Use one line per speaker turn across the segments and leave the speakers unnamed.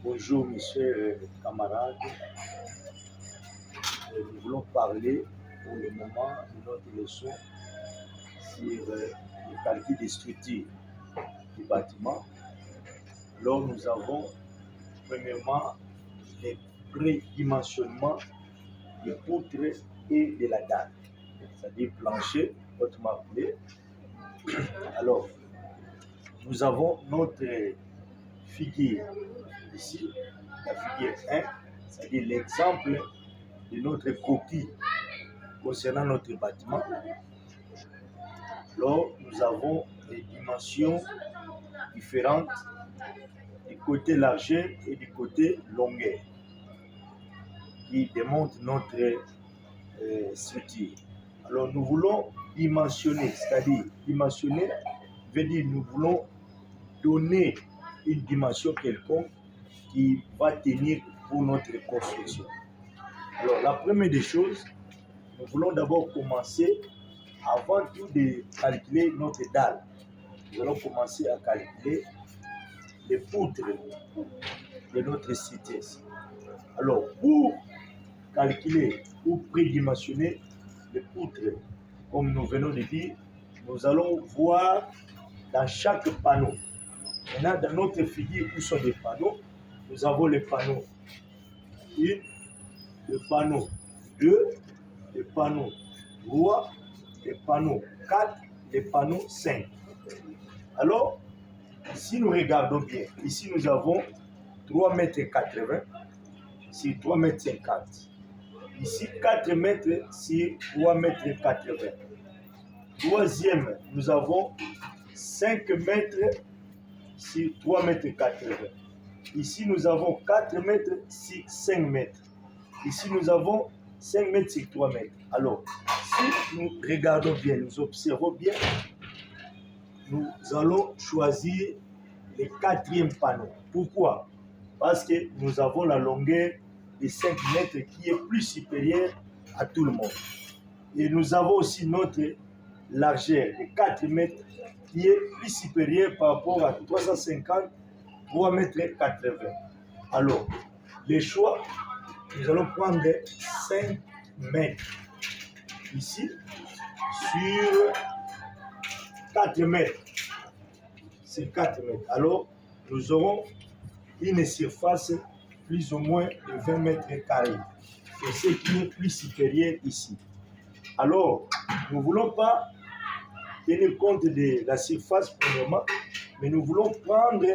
Bonjour mes chers camarades. Nous voulons parler pour le moment de notre leçon sur le calcul des structures du bâtiment. Alors nous avons premièrement les prédimensionnements des poutres et de la dalle, c'est-à-dire plancher, autrement appelé. Alors, nous avons notre figure ici, la figure 1, c'est-à-dire l'exemple de notre coquille concernant notre bâtiment. Alors, nous avons des dimensions différentes du côté largeur et du côté longueur qui démontrent notre structure. Alors, nous voulons dimensionner, c'est-à-dire dimensionner veut dire nous voulons donner une dimension quelconque qui va tenir pour notre construction. Alors, la première des choses, nous voulons d'abord commencer, avant tout de calculer notre dalle. Nous allons commencer à calculer les poutres de notre structure. Alors, pour calculer ou prédimensionner les poutres, comme nous venons de dire, nous allons voir dans chaque panneau. Maintenant, dans notre figure, où sont les panneaux? Nous avons les panneaux 1, le panneau 2, le panneau 3, le panneau 4, le panneau 5. Alors, si nous regardons bien, ici nous avons 3,80 m sur 3,50 m. Ici 4 mètres sur 3,80 m. Troisième, nous avons 5 mètres sur 3,80 m. Ici, nous avons 4 mètres sur 5 mètres. Ici, nous avons 5 mètres sur 3 mètres. Alors, si nous regardons bien, nous observons bien, nous allons choisir le 4e panneau. Pourquoi? Parce que nous avons la longueur de 5 mètres qui est plus supérieure à tout le monde. Et nous avons aussi notre largeur de 4 mètres qui est plus supérieure par rapport à 350, 3,80 m. Alors, les choix, nous allons prendre 5 mètres ici sur 4 mètres. C'est 4 mètres. Alors, nous aurons une surface plus ou moins de 20 mètres carrés. C'est ce qui est plus supérieur ici. Alors, nous ne voulons pas tenir compte de la surface premièrement, mais nous voulons prendre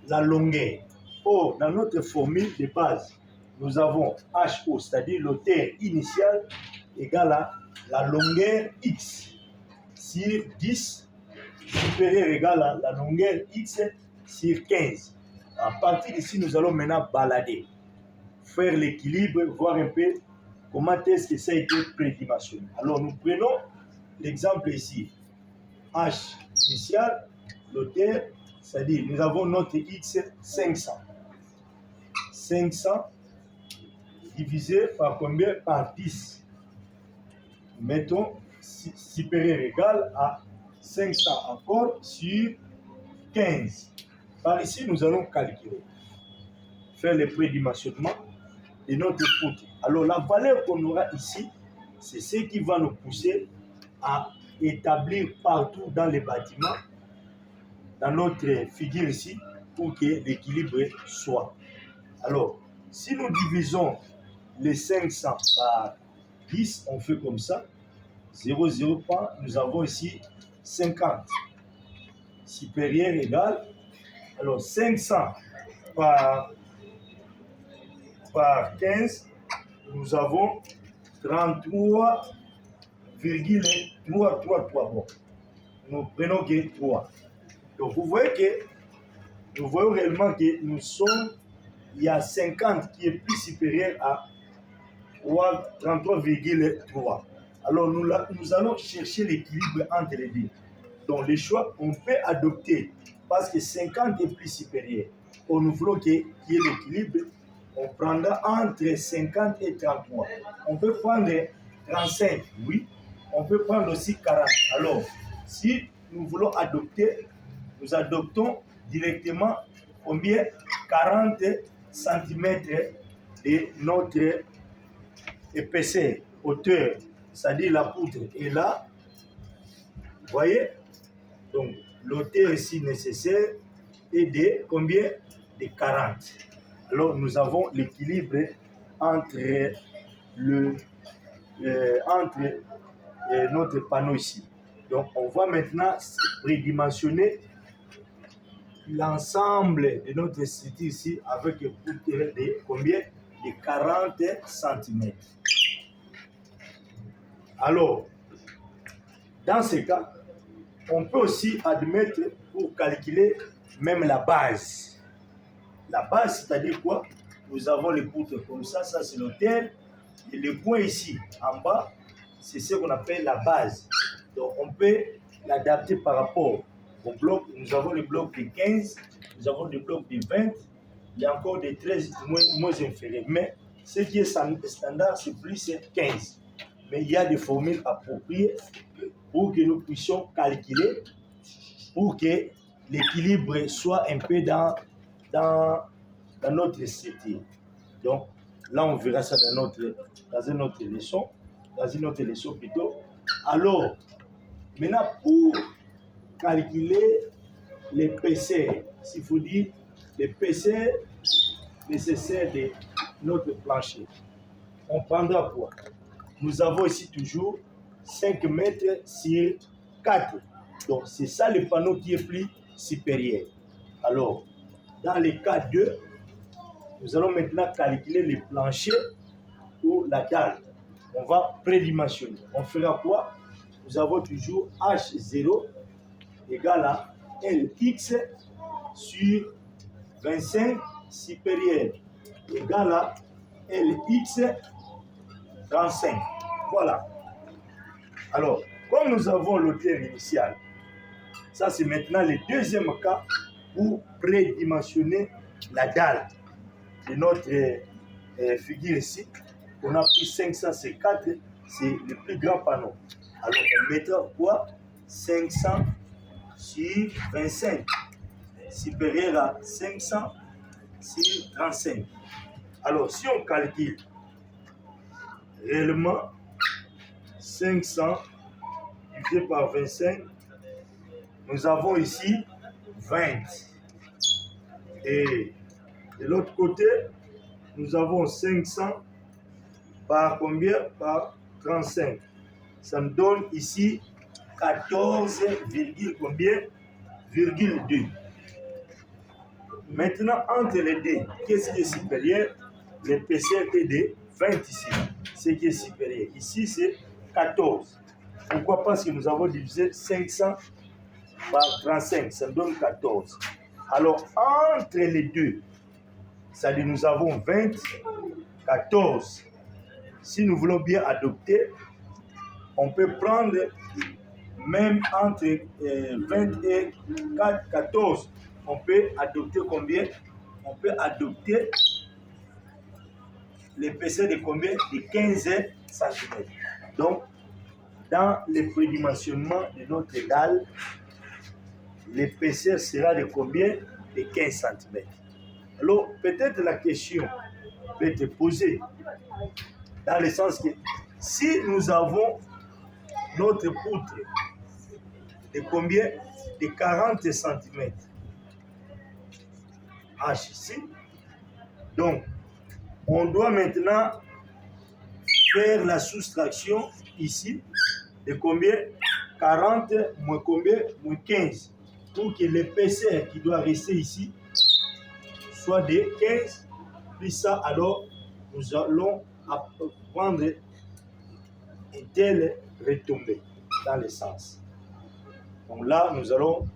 la longueur. Or, dans notre formule de base, nous avons HO, c'est-à-dire l'hauteur initiale égale à la longueur X sur 10, supérieur égale à la longueur X sur 15. À partir d'ici, nous allons maintenant balader, faire l'équilibre, voir un peu comment est-ce que ça a été prédimensionné. Alors, nous prenons l'exemple ici. H initial, l'hauteur, c'est-à-dire nous avons notre X 500. 500 divisé par combien? Par 10. Mettons supérieur égal à 500 encore sur 15. Par ici, nous allons calculer, faire le prédimensionnement de notre poutre. Alors, la valeur qu'on aura ici, c'est ce qui va nous pousser à établir partout dans les bâtiments, dans notre figure ici, pour que l'équilibre soit. Alors, si nous divisons les 500 par 10, on fait comme ça, 0,0 pas, nous avons ici 50. Supérieur égal, alors 500 par 15, nous avons 33,333. Bon, nous prenons que 3. Donc vous voyez que nous voyons réellement que nous sommes, il y a 50 qui est plus supérieur à 33,3. Alors nous allons chercher l'équilibre entre les deux. Donc les choix, on peut adopter parce que 50 est plus supérieur. Or nous voulons qu'il y ait l'équilibre. On prendra entre 50 et 33. On peut prendre 35, oui. On peut prendre aussi 40. Alors, si nous voulons adopter, nous adoptons directement combien? 40 cm de notre épaisseur, hauteur, c'est-à-dire la poutre est là. Vous voyez? Donc, l'hauteur ici nécessaire est de combien? De 40. Alors, nous avons l'équilibre entre notre panneau ici. Donc, on va maintenant prédimensionner l'ensemble de notre structure ici avec une poutre de combien? De 40 cm. Alors, dans ce cas, on peut aussi admettre pour calculer même la base. La base, c'est-à-dire quoi? Nous avons les poutres comme ça c'est l'hauteur. Et le point ici, en bas, c'est ce qu'on appelle la base. Donc, on peut l'adapter par rapport au bloc. Nous avons le bloc de 15, nous avons le bloc de 20, il y a encore des 13 moins inférieurs. Mais ce qui est standard, c'est plus 15. Mais il y a des formules appropriées pour que nous puissions calculer, pour que l'équilibre soit un peu dans notre structure. Donc, là, on verra ça dans une autre leçon plutôt. Alors, maintenant, pour calculer l'épaisseur, s'il faut dire l'épaisseur nécessaire de notre plancher, on prendra quoi? Nous avons ici toujours 5 mètres sur 4. Donc, c'est ça le panneau qui est plus supérieur. Alors, dans le cas 2, nous allons maintenant calculer le plancher ou la dalle. On va prédimensionner. On fera quoi? Nous avons toujours H0 égale à Lx sur 25 supérieur égale à Lx 35. Voilà. Alors, comme nous avons l'hauteur initiale, ça c'est maintenant le deuxième cas pour prédimensionner la dalle de notre figure ici. On a pris 554, c'est le plus grand panneau. Alors on mettra quoi? 500 sur 25, supérieur à 500 sur 35. Alors si on calcule réellement 500 divisé par 25, nous avons ici 20. Et de l'autre côté, nous avons 500 par combien? Par 35. Ça me donne ici 14, combien? 2. Maintenant, entre les deux, qu'est-ce qui est supérieur? L'épaisseur est de 20 ici. Ce qui est supérieur. Ici, c'est 14. Pourquoi? Parce que nous avons divisé 500 par 35. Ça me donne 14. Alors, entre les deux, c'est-à-dire nous avons 20, 14. Si nous voulons bien adopter, on peut prendre même entre 20 et 14. On peut adopter combien? On peut adopter l'épaisseur de combien? De 15 cm. Donc, dans le prédimensionnement de notre dalle, l'épaisseur sera de combien? De 15 cm. Alors, peut-être la question peut être posée dans le sens que si nous avons notre poutre de combien? De 40 cm H ici, donc on doit maintenant faire la soustraction ici de combien? 40 moins combien? Moins 15, pour que l'épaisseur qui doit rester ici soit de 15, puis ça, alors nous allons prendre une telle retombée dans le sens. Donc là, nous allons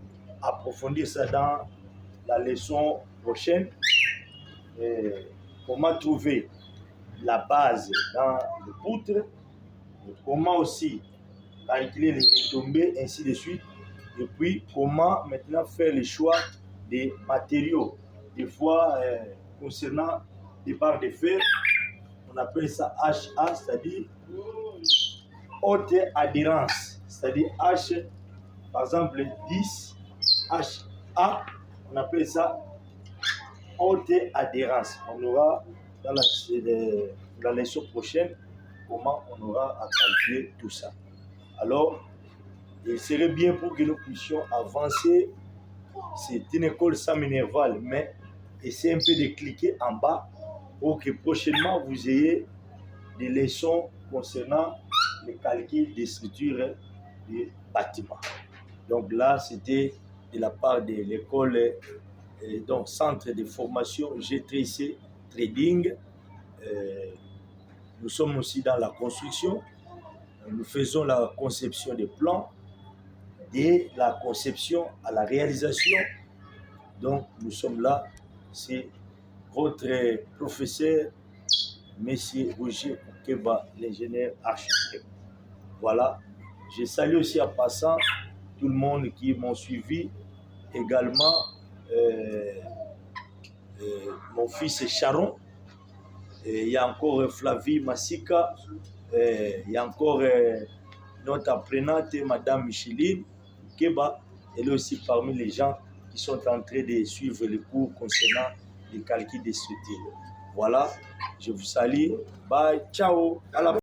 approfondir ça dans la leçon prochaine. Comment trouver la base dans le poutre, comment aussi calculer les retombées, ainsi de suite. Et puis, comment maintenant faire le choix des matériaux. Des fois, concernant des barres de fer, on appelle ça HA, c'est-à-dire haute adhérence. C'est-à-dire H, par exemple, 10, HA, on appelle ça haute adhérence. On aura dans la leçon prochaine comment on aura à calculer tout ça. Alors, il serait bien pour que nous puissions avancer. C'est une école Saint-Minerval, mais essayez un peu de cliquer en bas pour que prochainement vous ayez des leçons concernant le calcul des structures des bâtiments. Donc là, c'était de la part de l'école, donc Centre de formation G3C Trading. Nous sommes aussi dans la construction. Nous faisons la conception des plans, de la conception à la réalisation. Donc nous sommes là. C'est votre professeur, Monsieur Roger Okeba, l'ingénieur architecte. Voilà. Je salue aussi en passant tout le monde qui m'ont suivi. Également, mon fils Charon. Il y a encore Flavie Massika. Il y a encore notre apprenante, Madame Micheline Okeba. Elle est aussi parmi les gens qui sont en train de suivre les cours concernant les calculs des structures. Voilà. Je vous salue. Bye. Ciao. À la